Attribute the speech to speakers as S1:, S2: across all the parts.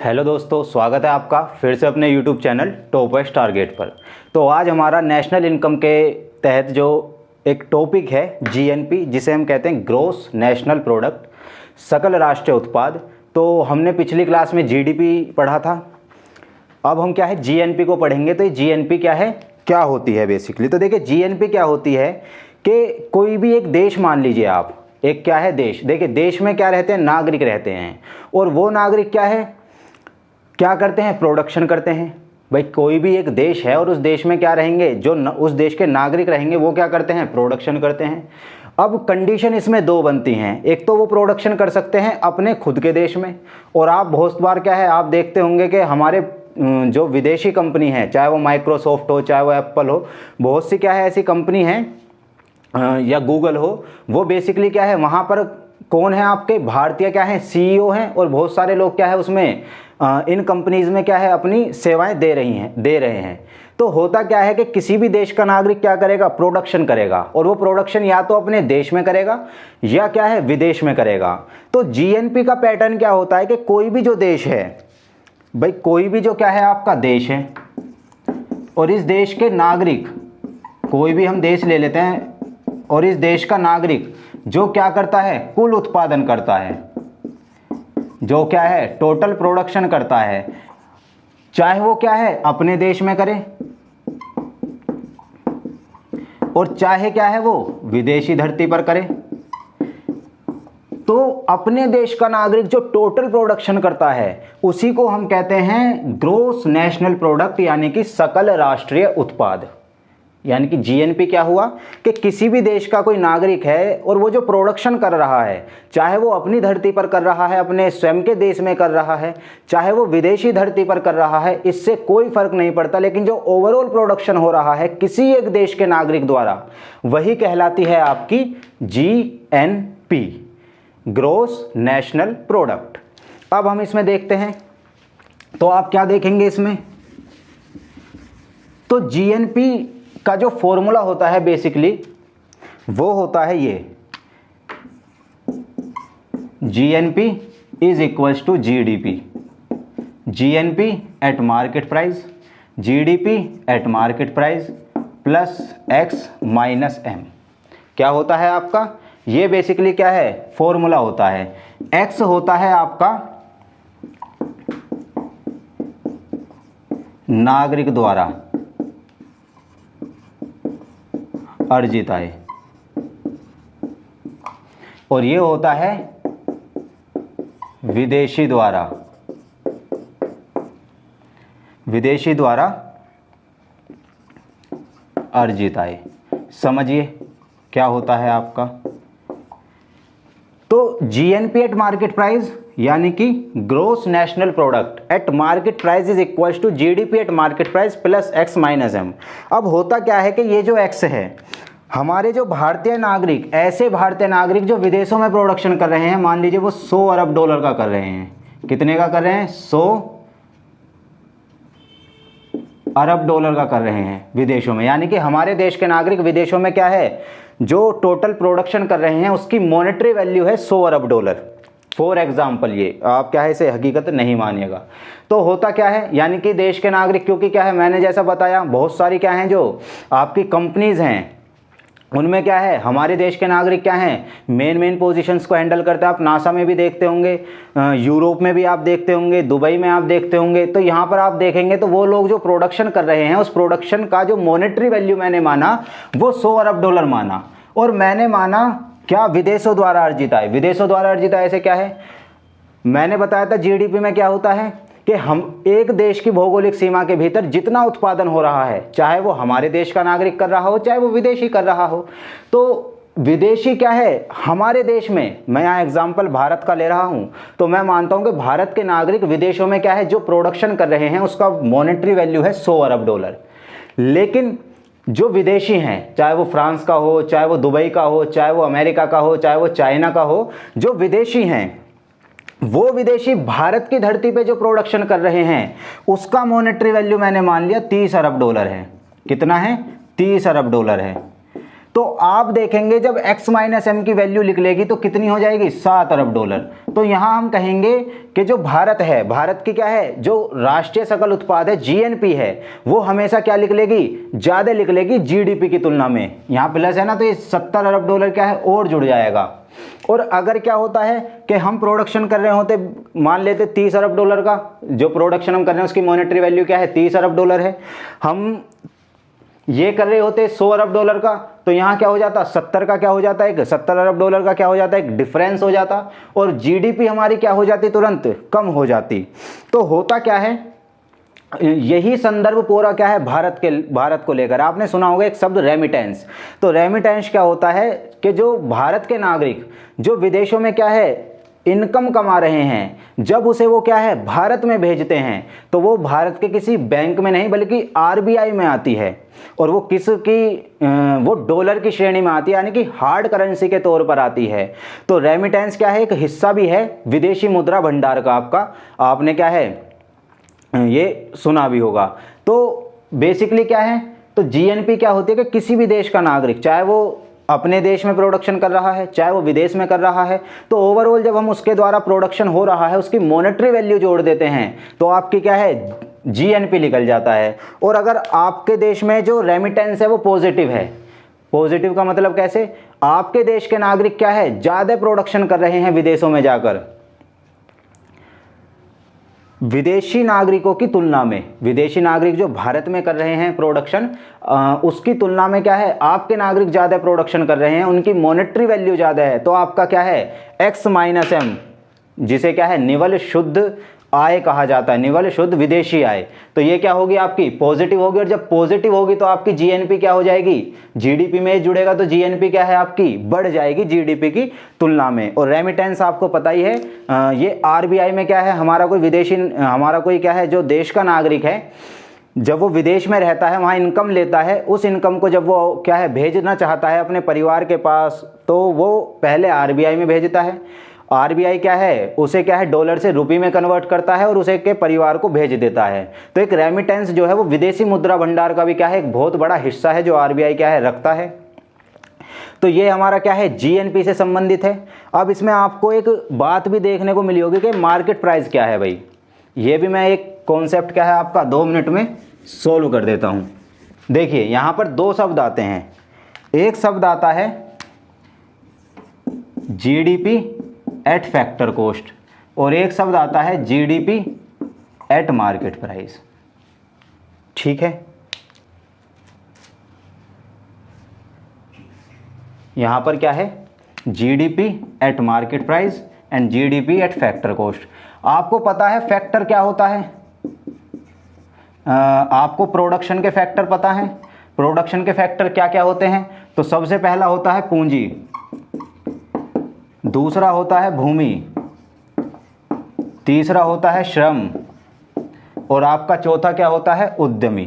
S1: Hello दोस्तों, स्वागत है आपका फिर से अपने YouTube channel top west target पर। तो आज हमारा नेशनल इनकम के तहत जो एक टॉपिक है जीएनपी, जिसे हम कहते हैं ग्रॉस नेशनल प्रोडक्ट, सकल राष्ट्रीय उत्पाद। तो हमने पिछली क्लास में जीडीपी पढ़ा था, अब हम क्या है जीएनपी को पढ़ेंगे। तो ये जीएनपी क्या है, क्या होती है बेसिकली। तो देखिए जीएनपी क्या होती है कि कोई भी एक देश मान लीजिए आप, एक क्या है देश। देखिए देश में क्या रहते हैं, नागरिक रहते हैं, और वो नागरिक क्या है, क्या करते हैं, प्रोडक्शन करते हैं। भाई कोई भी एक देश है और उस देश में क्या रहेंगे, जो उस देश के नागरिक रहेंगे वो क्या करते हैं, प्रोडक्शन करते हैं। अब कंडीशन इसमें दो बनती हैं, एक तो वो प्रोडक्शन कर सकते हैं अपने खुद के देश में, और आप बहुत बार क्या है आप देखते होंगे कि हमारे जो विदेशी कंपनी है, चाहे वो माइक्रोसॉफ्ट हो, चाहे वो एप्पल हो, बहुत सी क्या है ऐसी कंपनी है, या गूगल हो, वो बेसिकली क्या है वहाँ पर कौन है, आपके भारतीय क्या है सीईओ हैं, और बहुत सारे लोग क्या है उसमें इन कंपनीज में क्या है अपनी सेवाएं दे रहे हैं। तो होता क्या है कि किसी भी देश का नागरिक क्या करेगा, प्रोडक्शन करेगा, और वो प्रोडक्शन या तो अपने देश में करेगा या क्या है विदेश में करेगा। तो जीएनपी का पैटर्न क्या होता है कि कोई भी जो देश है, भाई कोई भी जो क्या है आपका देश है, और इस देश के नागरिक, कोई भी हम देश ले लेते हैं, और इस देश का नागरिक जो क्या करता है, कुल उत्पादन करता है, जो क्या है टोटल प्रोडक्शन करता है, चाहे वो क्या है अपने देश में करे और चाहे क्या है वो विदेशी धरती पर करे। तो अपने देश का नागरिक जो टोटल प्रोडक्शन करता है उसी को हम कहते हैं ग्रॉस नेशनल प्रोडक्ट, यानी कि सकल राष्ट्रीय उत्पाद। यानी कि जीएनपी क्या हुआ कि किसी भी देश का कोई नागरिक है और वो जो प्रोडक्शन कर रहा है, चाहे वो अपनी धरती पर कर रहा है, अपने स्वयं के देश में कर रहा है, चाहे वो विदेशी धरती पर कर रहा है, इससे कोई फर्क नहीं पड़ता, लेकिन जो ओवरऑल प्रोडक्शन हो रहा है किसी एक देश के नागरिक द्वारा, वही कहलाती है आपकी जीएनपी, ग्रॉस नेशनल प्रोडक्ट। अब हम इसमें देखते हैं, तो आप क्या देखेंगे इसमें, तो जीएनपी का जो फॉर्मूला होता है बेसिकली वो होता है ये, GNP is equals to GDP, GNP at market price, GDP at market price plus X minus M. क्या होता है आपका, ये बेसिकली क्या है फॉर्मूला होता है। एक्स होता है आपका नागरिक द्वारा अर्जित आय, और ये होता है विदेशी द्वारा अर्जित आय। समझिए क्या होता है आपका। तो जीएनपी एट मार्केट प्राइस यानी कि gross national product at market price is equals to GDP at market price plus X minus M. अब होता क्या है कि ये जो एक्स है, हमारे जो भारतीय नागरिक, ऐसे भारतीय नागरिक जो विदेशों में प्रोडक्शन कर रहे हैं, मान लीजिए वो 100 अरब डॉलर का कर रहे हैं, कितने का कर रहे हैं, 100 अरब डॉलर का कर रहे हैं विदेशों में। यानी कि हमारे देश के नागरिक विदेशों में क्या है, जो टोटल प्रोडक्शन कर रहे हैं उसकी मॉनेटरी वैल्यू है 100 अरब डॉलर। फॉर एग्जाम्पल, ये आप क्या है इसे हकीकत नहीं मानिएगा। तो होता क्या है, यानी कि देश के नागरिक, क्योंकि क्या है मैंने जैसा बताया बहुत सारी क्या हैं जो आपकी कंपनीज हैं, उनमें क्या है हमारे देश के नागरिक क्या हैं मेन पोजीशंस को हैंडल करते हैं। आप नासा में भी देखते होंगे, यूरोप में भी आप देखते होंगे, दुबई में आप देखते होंगे। तो यहाँ पर आप देखेंगे तो वो लोग जो प्रोडक्शन कर रहे हैं, उस प्रोडक्शन का जो मॉनेटरी वैल्यू मैंने माना वो 100 अरब डॉलर माना, और मैंने माना क्या, विदेशों द्वारा अर्जित आय। विदेशों द्वारा अर्जित आय से क्या है, मैंने बताया था जीडीपी में क्या होता है कि हम एक देश की भौगोलिक सीमा के भीतर जितना उत्पादन हो रहा है, चाहे वो हमारे देश का नागरिक कर रहा हो, चाहे वो विदेशी कर रहा हो। तो विदेशी क्या है हमारे देश में, मैं यहाँ एग्जांपल भारत का ले रहा हूँ, तो मैं मानता हूँ कि भारत के नागरिक विदेशों में क्या है जो प्रोडक्शन कर रहे हैं उसका मॉनेटरी वैल्यू है 100 अरब डॉलर। लेकिन जो विदेशी हैं, चाहे वो फ्रांस का हो, चाहे वो दुबई का हो, चाहे वो अमेरिका का हो, चाहे वो चाइना का हो, जो विदेशी हैं वो विदेशी भारत की धरती पे जो प्रोडक्शन कर रहे हैं उसका मॉनेटरी वैल्यू मैंने मान लिया 30 अरब डॉलर है। कितना है, 30 अरब डॉलर है। तो आप देखेंगे जब x माइनस एम की वैल्यू निकलेगी तो कितनी हो जाएगी, 7 अरब डॉलर। तो यहाँ हम कहेंगे कि जो भारत है, भारत की क्या है, जो राष्ट्रीय सकल उत्पाद है जीएनपी है, वो हमेशा क्या निकलेगी, ज़्यादा निकलेगी जीडीपी की तुलना में। यहाँ प्लस है ना, तो ये 70 अरब डॉलर क्या है और जुड़ जाएगा। और अगर क्या होता है कि हम प्रोडक्शन कर रहे होते, मान लेते 30 अरब डॉलर का, जो प्रोडक्शन हम कर रहे हैं उसकी मॉनेटरी वैल्यू क्या है, 30 अरब डॉलर है, हम ये कर रहे होते 100 अरब डॉलर का, तो यहाँ क्या हो जाता, 70 का क्या हो जाता है, 70 अरब डॉलर का क्या हो जाता है, एक डिफरेंस हो जाता, और जीडीपी हमारी क्या हो जाती, तुरंत कम हो जाती। तो होता क्या है, यही संदर्भ पूरा क्या है भारत को लेकर। आपने सुना होगा एक शब्द रेमिटेंस। तो रेमिटेंस क्या होता है कि जो भारत के नागरिक जो विदेशों में क्या है इनकम कमा रहे हैं, जब उसे वो क्या है भारत में भेजते हैं, तो वो भारत के किसी बैंक में नहीं बल्कि आरबीआई में आती है, और वो वो डॉलर की श्रेणी में आती है, यानी कि हार्ड करेंसी के तौर पर आती है। तो रेमिटेंस क्या है, एक हिस्सा भी है विदेशी मुद्रा भंडार का आपका, आपने क्या है ये सुना भी होगा। तो बेसिकली क्या है, तो जीएनपी क्या होती है कि किसी भी देश का नागरिक, चाहे वो अपने देश में प्रोडक्शन कर रहा है चाहे वो विदेश में कर रहा है, तो ओवरऑल जब हम उसके द्वारा प्रोडक्शन हो रहा है उसकी मॉनेटरी वैल्यू जोड़ देते हैं तो आपकी क्या है जीएनपी निकल जाता है। और अगर आपके देश में जो रेमिटेंस है वो पॉजिटिव है, पॉजिटिव का मतलब कैसे, आपके देश के नागरिक क्या है ज़्यादा प्रोडक्शन कर रहे हैं विदेशों में जाकर, विदेशी नागरिकों की तुलना में, विदेशी नागरिक जो भारत में कर रहे हैं प्रोडक्शन, उसकी तुलना में क्या है आपके नागरिक ज़्यादा प्रोडक्शन कर रहे हैं, उनकी मॉनेटरी वैल्यू ज़्यादा है, तो आपका क्या है x माइनस एम, जिसे क्या है निवल शुद्ध आय कहा जाता है, निवल शुद्ध विदेशी आय, तो ये क्या होगी आपकी पॉजिटिव होगी। और जब पॉजिटिव होगी तो आपकी जीएनपी क्या हो जाएगी, जीडीपी में जुड़ेगा तो जीएनपी क्या है आपकी बढ़ जाएगी जीडीपी की तुलना में। और रेमिटेंस आपको पता ही है, ये आरबीआई में क्या है, हमारा कोई क्या है जो देश का नागरिक है, जब वो विदेश में रहता है वहाँ इनकम लेता है, उस इनकम को जब वो क्या है भेजना चाहता है अपने परिवार के पास, तो वो पहले आरबीआई में भेजता है, आरबीआई क्या है उसे क्या है डॉलर से रुपये में कन्वर्ट करता है और उसे के परिवार को भेज देता है। तो एक रेमिटेंस जो है वो विदेशी मुद्रा भंडार का भी क्या है एक बहुत बड़ा हिस्सा है जो आरबीआई क्या है रखता है। तो ये हमारा क्या है जीएनपी से संबंधित है। अब इसमें आपको एक बात भी देखने को मिली होगी कि मार्केट प्राइस क्या है भाई, ये भी मैं एक कॉन्सेप्ट क्या है आपका 2 मिनट में सोल्व कर देता हूँ। देखिए यहाँ पर 2 शब्द आते हैं, एक शब्द आता है जीडीपी एट फैक्टर कॉस्ट और एक शब्द आता है जीडीपी एट मार्केट प्राइस। ठीक है, यहां पर क्या है GDP at market price and GDP at factor cost. आपको पता है फैक्टर क्या होता है, आपको प्रोडक्शन के फैक्टर पता है, प्रोडक्शन के फैक्टर क्या क्या होते हैं, तो सबसे पहला होता है पूंजी, दूसरा होता है भूमि, तीसरा होता है श्रम, और आपका चौथा क्या होता है उद्यमी,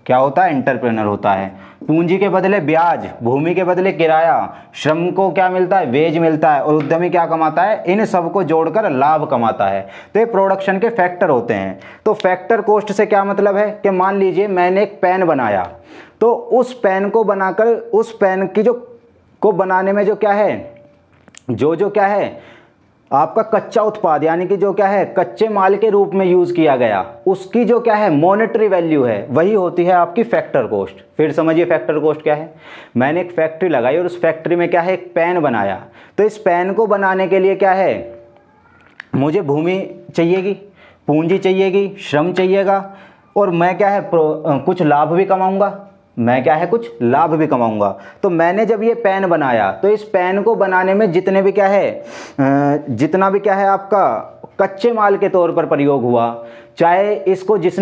S1: क्या होता है एंटरप्रेन्योर होता है। पूंजी के बदले ब्याज, भूमि के बदले किराया, श्रम को क्या मिलता है वेज मिलता है, और उद्यमी क्या कमाता है इन सबको जोड़कर लाभ कमाता है। तो ये प्रोडक्शन के फैक्टर होते हैं। तो फैक्टर कॉस्ट से क्या मतलब है कि मान लीजिए मैंने एक पेन बनाया, तो उस पेन को बनाकर उस पेन की को बनाने में जो क्या है जो क्या है आपका कच्चा उत्पाद यानी कि जो क्या है कच्चे माल के रूप में यूज़ किया गया, उसकी जो क्या है मॉनेटरी वैल्यू है वही होती है आपकी फैक्टर कॉस्ट। फिर समझिए फैक्टर कॉस्ट क्या है, मैंने एक फैक्ट्री लगाई और उस फैक्ट्री में क्या है एक पेन बनाया, तो इस पेन को बनाने के लिए क्या है मुझे भूमि चाहिएगी, पूंजी चाहिएगी, श्रम चाहिएगा, और मैं क्या है कुछ लाभ भी कमाऊंगा, मैं क्या है कुछ लाभ भी कमाऊंगा। तो मैंने जब ये पेन बनाया तो इस पेन को बनाने में जितना भी क्या है आपका कच्चे माल के तौर पर प्रयोग हुआ, चाहे इसको जिस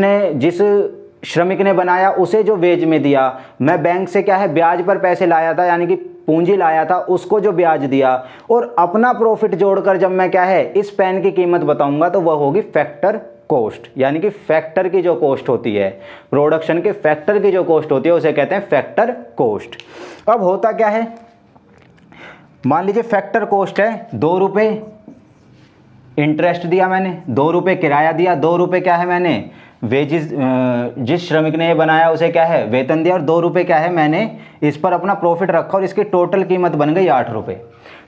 S1: श्रमिक ने बनाया उसे जो वेज में दिया, मैं बैंक से क्या है ब्याज पर पैसे लाया था यानी कि पूंजी लाया था उसको जो ब्याज दिया, और अपना प्रॉफिट जोड़कर जब मैं क्या है इस पेन की कीमत बताऊंगा तो वह होगी फैक्टर कॉस्ट। यानी कि फैक्टर की जो कॉस्ट होती है, प्रोडक्शन के फैक्टर की जो कॉस्ट होती है उसे कहते हैं फैक्टर कॉस्ट। अब होता क्या है, मान लीजिए फैक्टर कॉस्ट है 2 रुपये इंटरेस्ट दिया मैंने, 2 रुपये किराया दिया, 2 रुपये क्या है मैंने वेजिस, जिस श्रमिक ने ये बनाया उसे क्या है वेतन दिया, और 2 रुपये क्या है मैंने इस पर अपना प्रॉफिट रखा और इसकी टोटल कीमत बन गई 8 रुपये।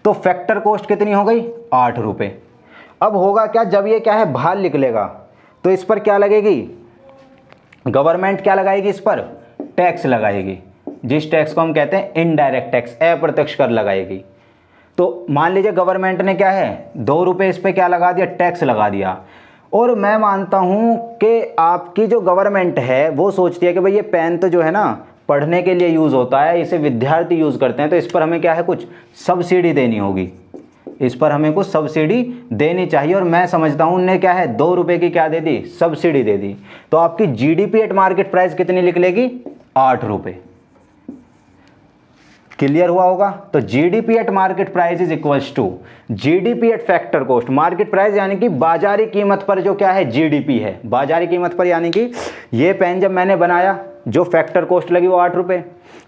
S1: तो फैक्टर कॉस्ट कितनी हो गई 8 रुपये। अब होगा क्या, जब ये क्या है बाहर निकलेगा तो इस पर क्या लगेगी, गवर्नमेंट क्या लगाएगी, इस पर टैक्स लगाएगी, जिस टैक्स को हम कहते हैं इनडायरेक्ट टैक्स, अप्रत्यक्ष कर लगाएगी। तो मान लीजिए गवर्नमेंट ने क्या है 2 रुपये इस पर क्या लगा दिया, टैक्स लगा दिया। और मैं मानता हूँ कि आपकी जो गवर्नमेंट है वो सोचती है कि भाई ये पेन तो जो है ना पढ़ने के लिए यूज़ होता है, इसे विद्यार्थी यूज़ करते हैं, तो इस पर हमें क्या है कुछ सब्सिडी देनी होगी, इस पर हमें कुछ सब्सिडी देनी चाहिए। और मैं समझता हूँ उनने क्या है 2 रुपये की क्या दे दी, सब्सिडी दे दी। तो आपकी जीडीपी एट मार्केट प्राइस कितनी निकलेगी, 8 रुपये। क्लियर हुआ होगा। तो GDP at market price is equals to GDP at factor cost. Market price यानी कि बाजारी कीमत पर जो क्या है जीडीपी है, बाजारी कीमत पर, यानी कि ये पेन जब मैंने बनाया जो फैक्टर कॉस्ट लगी वो 8 रुपये,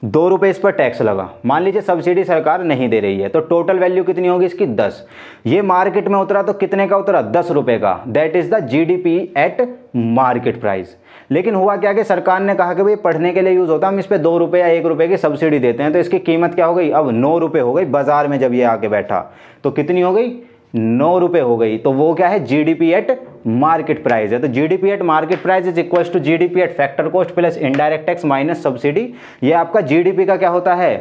S1: 2 रुपये इस पर टैक्स लगा, मान लीजिए सब्सिडी सरकार नहीं दे रही है, तो टोटल वैल्यू कितनी होगी इसकी 10। ये मार्केट में उतरा तो कितने का उतरा, 10 रुपये का, that is the GDP at market price. लेकिन हुआ क्या कि सरकार ने कहा कि भाई पढ़ने के लिए यूज़ होता है, हम इस पर 2 रुपये या 1 रुपये की सब्सिडी देते हैं, तो इसकी कीमत क्या हो गई अब 9 रुपये हो गई। बाजार में जब ये आके बैठा तो कितनी हो गई, 9 रुपये हो गई। तो वो क्या है जीडीपी एट मार्केट प्राइस है। तो GDP at market price is equal to GDP at factor cost plus indirect tax minus subsidy. ये आपका जीडीपी का क्या होता है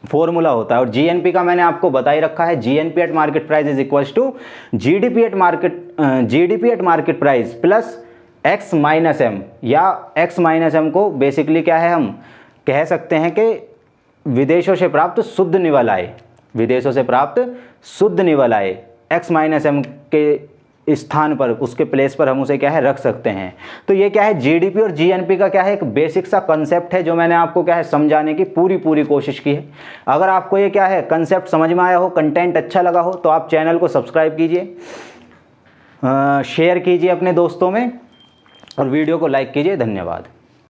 S1: फॉर्मूला होता है। और जीएनपी का मैंने आपको बता ही रखा है, GNP at market price is equal to GDP at market price plus X minus M, या एक्स माइनस एम को बेसिकली क्या है हम कह सकते हैं कि विदेशों से प्राप्त शुद्ध निवल आय, विदेशों से प्राप्त शुद्ध निवल आय एक्स माइनस एम के स्थान पर, उसके प्लेस पर हम उसे क्या है रख सकते हैं। तो ये क्या है जीडीपी और जीएनपी का क्या है एक बेसिक सा कंसेप्ट है जो मैंने आपको क्या है समझाने की पूरी कोशिश की है। अगर आपको ये क्या है कंसेप्ट समझ में आया हो, कंटेंट अच्छा लगा हो, तो आप चैनल को सब्सक्राइब कीजिए, शेयर कीजिए अपने दोस्तों में और वीडियो को लाइक कीजिए। धन्यवाद।